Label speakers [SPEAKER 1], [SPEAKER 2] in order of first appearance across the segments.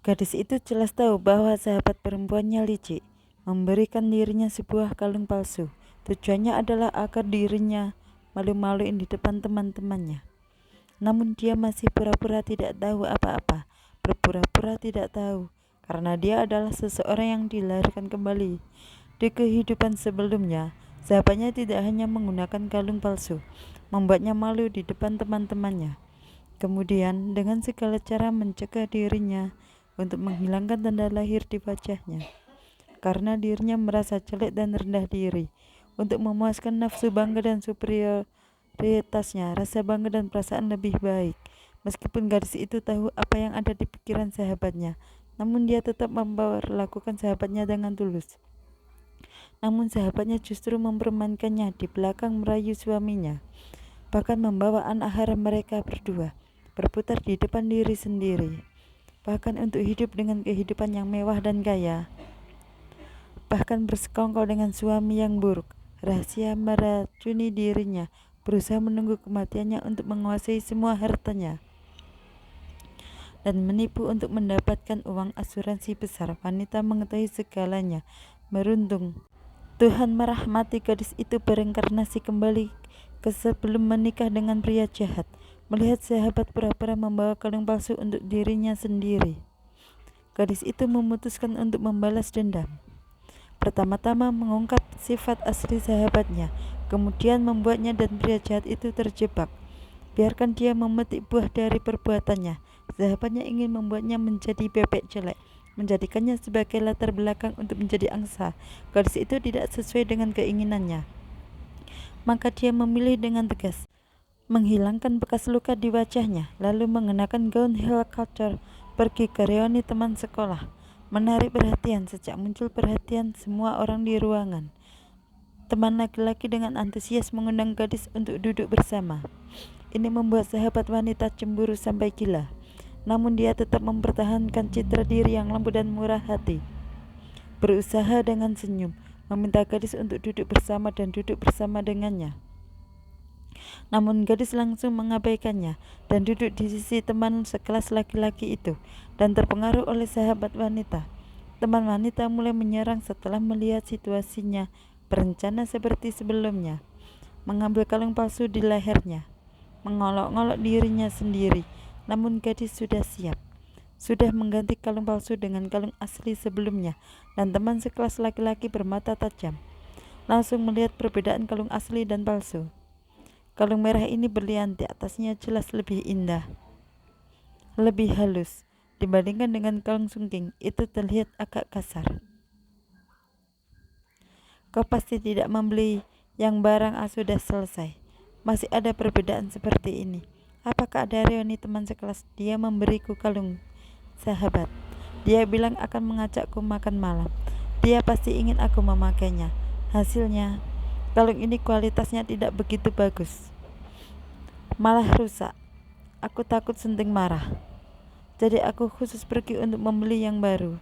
[SPEAKER 1] Gadis itu jelas tahu bahwa sahabat perempuannya licik, memberikan dirinya sebuah kalung palsu. Tujuannya adalah agar dirinya malu-maluin di depan teman-temannya. Namun dia masih pura-pura tidak tahu apa-apa, berpura-pura tidak tahu, karena dia adalah seseorang yang dilahirkan kembali. Di kehidupan sebelumnya, sahabatnya tidak hanya menggunakan kalung palsu, membuatnya malu di depan teman-temannya. Kemudian dengan segala cara mencegah dirinya untuk menghilangkan tanda lahir di wajahnya, karena dirinya merasa jelek dan rendah diri. Untuk memuaskan nafsu bangga dan superioritasnya, rasa bangga dan perasaan lebih baik. Meskipun gadis itu tahu apa yang ada di pikiran sahabatnya, namun dia tetap memperlakukan sahabatnya dengan tulus. Namun sahabatnya justru mempermainkannya di belakang merayu suaminya, bahkan membawa anak haram mereka berdua berputar di depan diri sendiri. Bahkan untuk hidup dengan kehidupan yang mewah dan kaya, bahkan bersekongkol dengan suami yang buruk, rahasia meracuni dirinya, berusaha menunggu kematiannya untuk menguasai semua hartanya, dan menipu untuk mendapatkan uang asuransi besar. Wanita mengetahui segalanya, meruntung. Tuhan merahmati gadis itu bereinkarnasi kembali ke sebelum menikah dengan pria jahat. Melihat sahabat pura-pura membawa kalung palsu untuk dirinya sendiri, gadis itu memutuskan untuk membalas dendam. Pertama-tama mengungkap sifat asli sahabatnya, kemudian membuatnya dan pria jahat itu terjebak. Biarkan dia memetik buah dari perbuatannya. Sahabatnya ingin membuatnya menjadi bebek jelek, menjadikannya sebagai latar belakang untuk menjadi angsa. Gadis itu tidak sesuai dengan keinginannya, maka dia memilih dengan tegas menghilangkan bekas luka di wajahnya, lalu mengenakan gaun helicopter pergi ke reuni teman sekolah. Menarik perhatian. Sejak muncul perhatian semua orang di ruangan, teman laki-laki dengan antusias mengundang gadis untuk duduk bersama. Ini membuat sahabat wanita cemburu sampai gila. Namun dia tetap mempertahankan citra diri yang lembut dan murah hati. Berusaha dengan senyum meminta gadis untuk duduk bersama dan duduk bersama dengannya. Namun gadis langsung mengabaikannya dan duduk di sisi teman sekelas laki-laki itu, dan terpengaruh oleh sahabat wanita. Teman wanita mulai menyerang setelah melihat situasinya berencana seperti sebelumnya, mengambil kalung palsu di lehernya, mengolok-olok dirinya sendiri. Namun gadis sudah siap, sudah mengganti kalung palsu dengan kalung asli sebelumnya, dan teman sekelas laki-laki bermata tajam langsung melihat perbedaan kalung asli dan palsu. Kalung merah ini berlian, di atasnya jelas lebih indah, lebih halus. Dibandingkan dengan kalung sungking, itu terlihat agak kasar. Kau pasti tidak membeli yang barang sudah selesai. Masih ada perbedaan seperti ini. Apakah ada reuni teman sekelas? Dia memberiku kalung sahabat. Dia bilang akan mengajakku makan malam. Dia pasti ingin aku memakainya. Hasilnya, kalung ini kualitasnya tidak begitu bagus, malah rusak. Aku takut Sunting marah, jadi aku khusus pergi untuk membeli yang baru.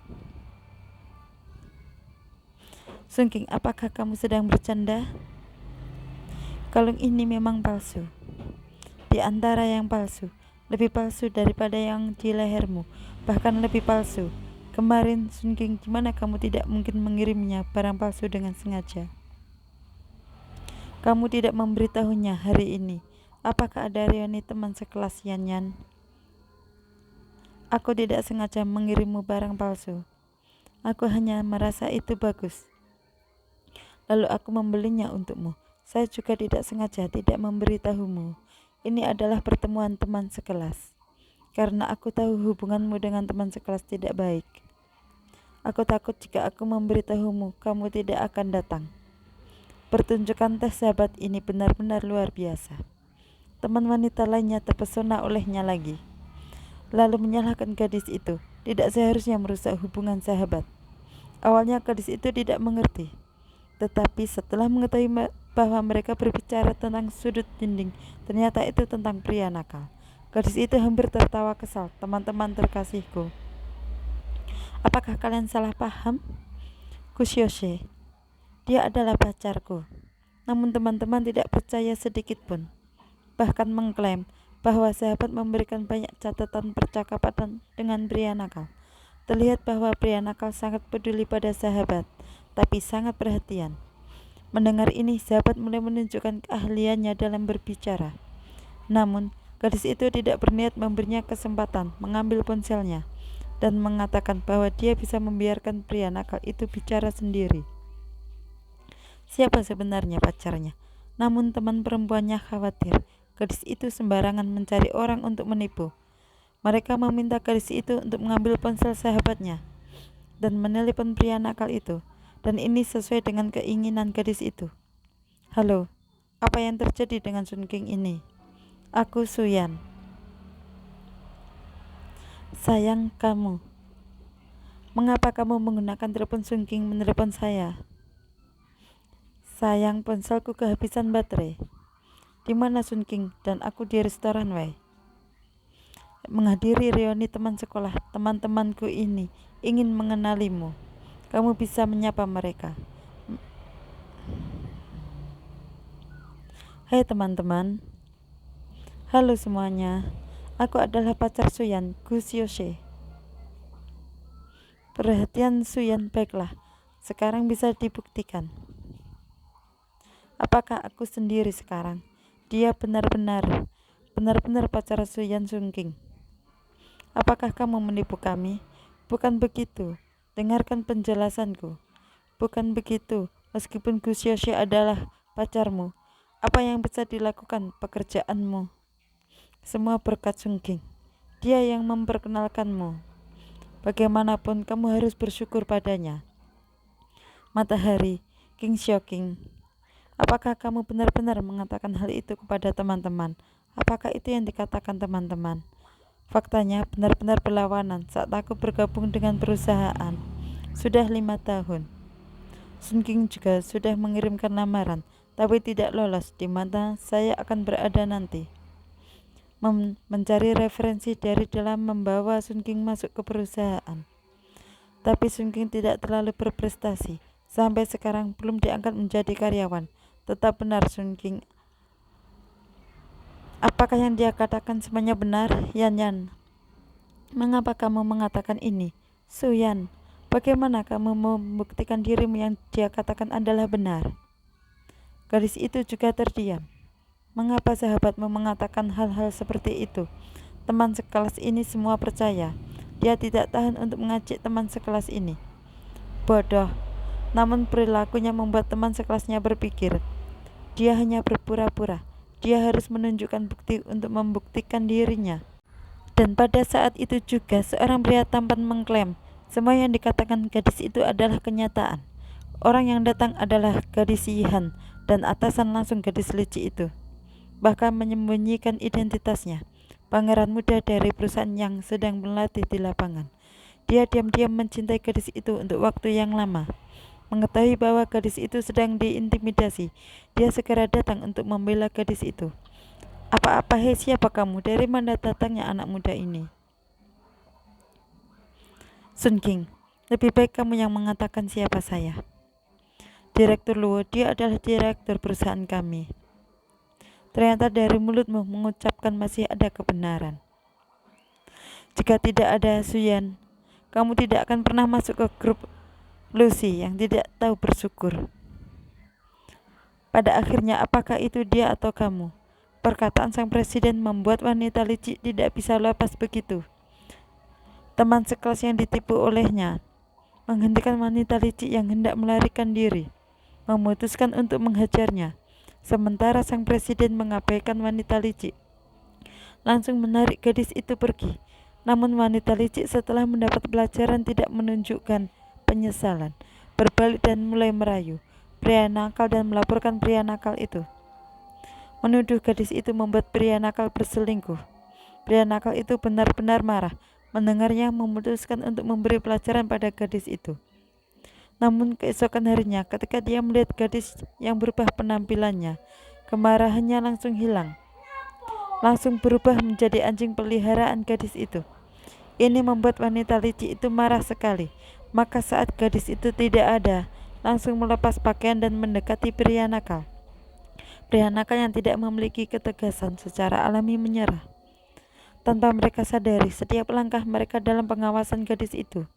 [SPEAKER 1] Sungking, apakah kamu sedang bercanda? Kalung ini memang palsu. Di antara yang palsu, lebih palsu daripada yang di lehermu, bahkan lebih palsu. Kemarin, Sungking, gimana kamu tidak mungkin mengirimnya barang palsu dengan sengaja? Kamu tidak memberitahunya hari ini. Apakah ada reuni teman sekelas Yan? Aku tidak sengaja mengirimmu barang palsu. Aku hanya merasa itu bagus, lalu aku membelinya untukmu. Saya juga tidak sengaja tidak memberitahumu. Ini adalah pertemuan teman sekelas, karena aku tahu hubunganmu dengan teman sekelas tidak baik. Aku takut jika aku memberitahumu, kamu tidak akan datang. Pertunjukan tes sahabat ini benar-benar luar biasa. Teman wanita lainnya terpesona olehnya lagi, lalu menyalahkan gadis itu. Tidak seharusnya merusak hubungan sahabat. Awalnya gadis itu tidak mengerti, tetapi setelah mengetahui bahwa mereka berbicara tentang sudut dinding, ternyata itu tentang pria nakal. Gadis itu hampir tertawa kesal. Teman-teman terkasihku, apakah kalian salah paham? Kusyoshe, dia adalah pacarku. Namun teman-teman tidak percaya sedikit pun, bahkan mengklaim bahwa sahabat memberikan banyak catatan percakapan dengan pria nakal. Terlihat bahwa pria nakal sangat peduli pada sahabat, tapi sangat perhatian. Mendengar ini, sahabat mulai menunjukkan keahliannya dalam berbicara. Namun, gadis itu tidak berniat memberinya kesempatan mengambil ponselnya dan mengatakan bahwa dia bisa membiarkan pria nakal itu bicara sendiri. Siapa sebenarnya pacarnya? Namun teman perempuannya khawatir gadis itu sembarangan mencari orang untuk menipu. Mereka meminta gadis itu untuk mengambil ponsel sahabatnya dan menelepon pria nakal itu, dan ini sesuai dengan keinginan gadis itu. Halo, apa yang terjadi dengan Sun King ini? Aku Suyan. Sayang kamu. Mengapa kamu menggunakan telepon Sun King menelepon saya? Sayang, ponselku kehabisan baterai. Di mana Sun King? Dan aku di restoran Wei. Menghadiri reuni teman sekolah. Teman-temanku ini ingin mengenalimu. Kamu bisa menyapa mereka. Hai teman-teman. Halo semuanya. Aku adalah pacar Suyan, Gu Xiaoxie. Perhatian Suyan, baiklah. Sekarang bisa dibuktikan. Apakah aku sendiri sekarang? Dia benar-benar pacar Suyan Sun King. Apakah kamu menipu kami? Bukan begitu. Dengarkan penjelasanku. Bukan begitu. Meskipun Gu Xiaoxie adalah pacarmu, apa yang bisa dilakukan pekerjaanmu? Semua berkat Sun King. Dia yang memperkenalkanmu. Bagaimanapun kamu harus bersyukur padanya. Matahari, King Xiaoqing. Apakah kamu benar-benar mengatakan hal itu kepada teman-teman? Apakah itu yang dikatakan teman-teman? Faktanya benar-benar berlawanan saat aku bergabung dengan perusahaan. Sudah 5 tahun. Sun King juga sudah mengirimkan lamaran, tapi tidak lolos. Di mana saya akan berada nanti? Mencari referensi dari dalam membawa Sun King masuk ke perusahaan. Tapi Sun King tidak terlalu berprestasi. Sampai sekarang belum diangkat menjadi karyawan. Tetap benar Sun King. Apakah yang dia katakan semuanya benar? Yan. Mengapa kamu mengatakan ini? Suyan, bagaimana kamu membuktikan dirimu yang dia katakan adalah benar? Gadis itu juga terdiam. Mengapa sahabatmu mengatakan hal-hal seperti itu? Teman sekelas ini semua percaya. Dia tidak tahan untuk mengajak teman sekelas ini. Bodoh. Namun perilakunya membuat teman sekelasnya berpikir. Dia hanya berpura-pura. Dia harus menunjukkan bukti untuk membuktikan dirinya. Dan pada saat itu juga seorang pria tampan mengklaim semua yang dikatakan gadis itu adalah kenyataan. Orang yang datang adalah gadis Yihan dan atasan langsung gadis licik itu. Bahkan menyembunyikan identitasnya. Pangeran muda dari perusahaan yang sedang berlatih di lapangan. Dia diam-diam mencintai gadis itu untuk waktu yang lama. Mengetahui bahwa gadis itu sedang diintimidasi, dia segera datang untuk membela gadis itu. Apa-apa, hei, siapa kamu? Dari mana datangnya anak muda ini? Sun King, lebih baik kamu yang mengatakan siapa saya. Direktur Luo, dia adalah direktur perusahaan kami. Ternyata dari mulutmu mengucapkan masih ada kebenaran. Jika tidak ada Suyan, kamu tidak akan pernah masuk ke grup Lucy yang tidak tahu bersyukur. Pada akhirnya apakah itu dia atau kamu? Perkataan sang presiden membuat wanita licik tidak bisa lepas begitu. Teman sekelas yang ditipu olehnya menghentikan wanita licik yang hendak melarikan diri, memutuskan untuk menghajarnya. Sementara sang presiden mengabaikan wanita licik, langsung menarik gadis itu pergi. Namun wanita licik setelah mendapat pelajaran tidak menunjukkan penyesalan, berbalik dan mulai merayu pria nakal dan melaporkan pria nakal itu. Menuduh gadis itu membuat pria nakal berselingkuh. Pria nakal itu benar-benar marah mendengarnya, memutuskan untuk memberi pelajaran pada gadis itu. Namun keesokan harinya ketika dia melihat gadis yang berubah penampilannya, kemarahannya langsung hilang. Langsung berubah menjadi anjing peliharaan gadis itu. Ini membuat wanita licik itu marah sekali. Maka saat gadis itu tidak ada, langsung melepas pakaian dan mendekati pria nakal. Pria nakal yang tidak memiliki ketegasan secara alami menyerah. Tanpa mereka sadari, setiap langkah mereka dalam pengawasan gadis itu.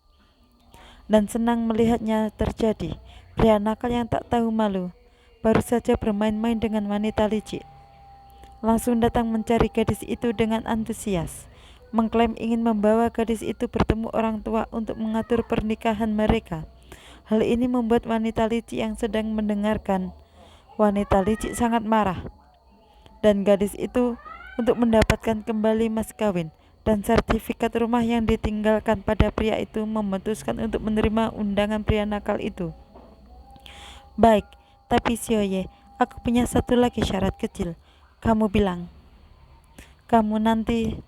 [SPEAKER 1] dan senang melihatnya terjadi. Pria nakal yang tak tahu malu baru saja bermain-main dengan wanita licik. Langsung datang mencari gadis itu dengan antusias, mengklaim ingin membawa gadis itu bertemu orang tua untuk mengatur pernikahan mereka. Hal ini membuat wanita licik yang sedang mendengarkan. Wanita licik sangat marah, dan gadis itu untuk mendapatkan kembali mas kawin dan sertifikat rumah yang ditinggalkan pada pria itu memutuskan untuk menerima undangan pria nakal itu. Baik, tapi Sioye, aku punya satu lagi syarat kecil. Kamu bilang, kamu nanti,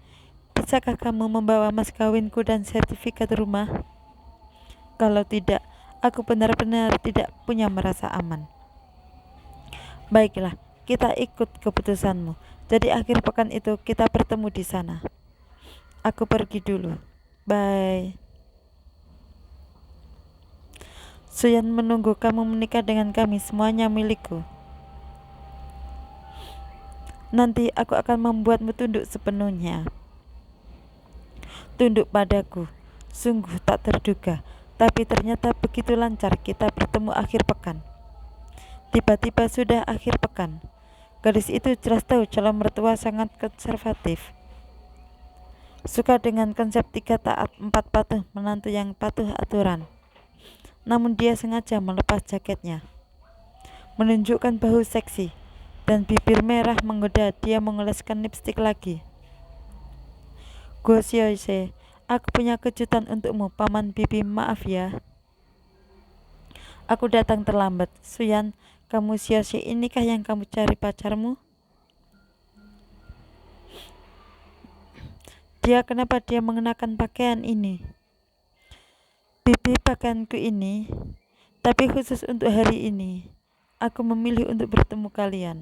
[SPEAKER 1] bisakah kamu membawa mas kawinku dan sertifikat rumah? Kalau tidak, aku benar-benar tidak punya merasa aman. Baiklah, kita ikut keputusanmu. Jadi akhir pekan itu kita bertemu di sana. Aku pergi dulu. Bye. Suyan menunggu kamu menikah dengan kami, semuanya milikku. Nanti aku akan membuatmu tunduk sepenuhnya. Tunduk padaku. Sungguh tak terduga, tapi ternyata begitu lancar kita bertemu akhir pekan. Tiba-tiba sudah akhir pekan. Gadis itu jelas tahu calon mertua sangat konservatif. Suka dengan konsep 3 taat 4 patuh, menantu yang patuh aturan. Namun dia sengaja melepas jaketnya, menunjukkan bahu seksi, dan bibir merah menggoda. Dia mengoleskan lipstik lagi. Go Sioise, aku punya kejutan untukmu, Paman Bibi. Maaf ya, aku datang terlambat. Suyan, kamu Sioise, inikah yang kamu cari pacarmu? Kenapa dia mengenakan pakaian ini? Bibi, pakaianku ini, tapi khusus untuk hari ini. Aku memilih untuk bertemu kalian.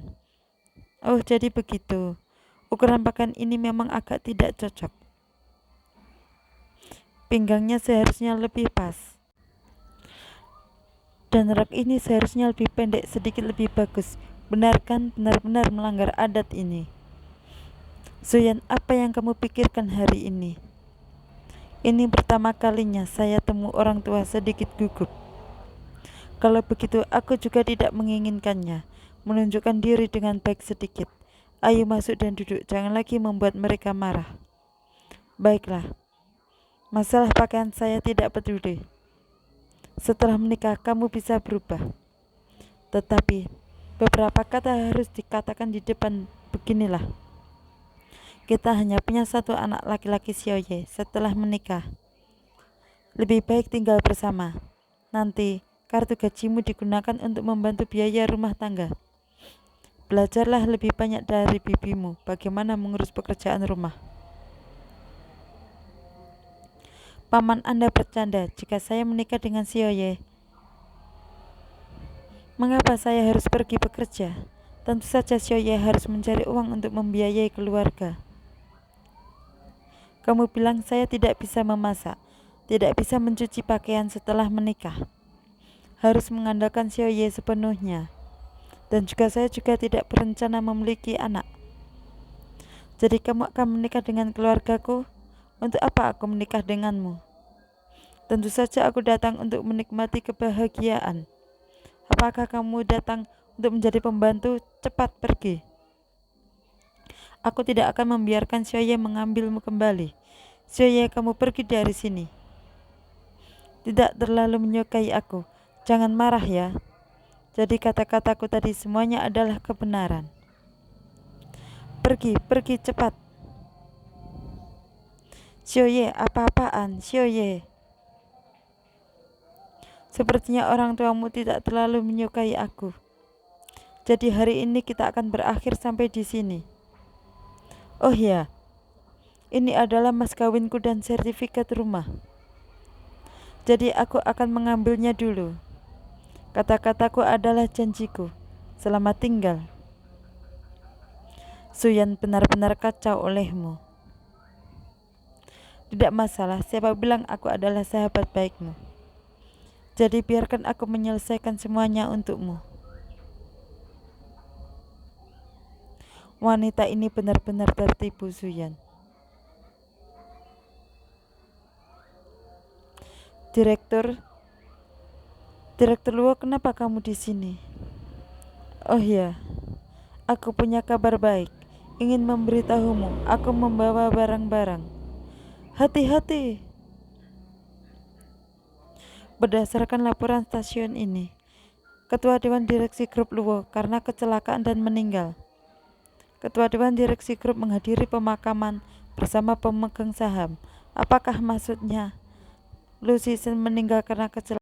[SPEAKER 1] Oh, jadi begitu. Ukuran pakaian ini memang agak tidak cocok. Pinggangnya seharusnya lebih pas. Dan rok ini seharusnya lebih pendek, sedikit lebih bagus. Benar kan? Benar-benar melanggar adat ini. Suyan, apa yang kamu pikirkan hari ini? Ini pertama kalinya saya temu orang tua, sedikit gugup. Kalau begitu, aku juga tidak menginginkannya. Menunjukkan diri dengan baik sedikit. Ayo masuk dan duduk, jangan lagi membuat mereka marah. Baiklah, masalah pakaian saya tidak peduli. Setelah menikah, kamu bisa berubah. Tetapi, beberapa kata harus dikatakan di depan. Beginilah. Kita hanya punya satu anak laki-laki, Sioye. Setelah menikah, lebih baik tinggal bersama. Nanti, kartu gajimu digunakan untuk membantu biaya rumah tangga. Belajarlah lebih banyak dari bibimu bagaimana mengurus pekerjaan rumah. Paman Anda bercanda jika saya menikah dengan Sioye. Mengapa saya harus pergi bekerja? Tentu saja Sioye harus mencari uang untuk membiayai keluarga. Kamu bilang saya tidak bisa memasak, tidak bisa mencuci pakaian setelah menikah. Harus mengandalkan Sioye sepenuhnya. Dan juga saya juga tidak berencana memiliki anak. Jadi kamu akan menikah dengan keluargaku? Untuk apa aku menikah denganmu? Tentu saja aku datang untuk menikmati kebahagiaan. Apakah kamu datang untuk menjadi pembantu? Cepat pergi. Aku tidak akan membiarkan Sioye mengambilmu kembali. Sioye, kamu pergi dari sini. Tidak terlalu menyukai aku. Jangan marah ya. Jadi kata-kataku tadi semuanya adalah kebenaran. Pergi, pergi cepat. Sioye, apa-apaan, Sioye? Sepertinya orang tuamu tidak terlalu menyukai aku. Jadi hari ini kita akan berakhir sampai di sini. Oh ya, ini adalah mas kawinku dan sertifikat rumah. Jadi aku akan mengambilnya dulu. Kata-kataku adalah janjiku. Selamat tinggal. Suyan benar-benar kacau olehmu. Tidak masalah, siapa bilang aku adalah sahabat baikmu. Jadi biarkan aku menyelesaikan semuanya untukmu. Wanita ini benar-benar tertipu, Suyan. Direktur Luo, kenapa kamu di sini? Oh ya, aku punya kabar baik. Ingin memberitahumu, aku membawa barang-barang. Hati-hati. Berdasarkan laporan stasiun ini, Ketua Dewan Direksi Grup Luo karena kecelakaan dan meninggal. Ketua Dewan Direksi Grup menghadiri pemakaman bersama pemegang saham. Apakah maksudnya Lu Xisen meninggal karena kecelakaan?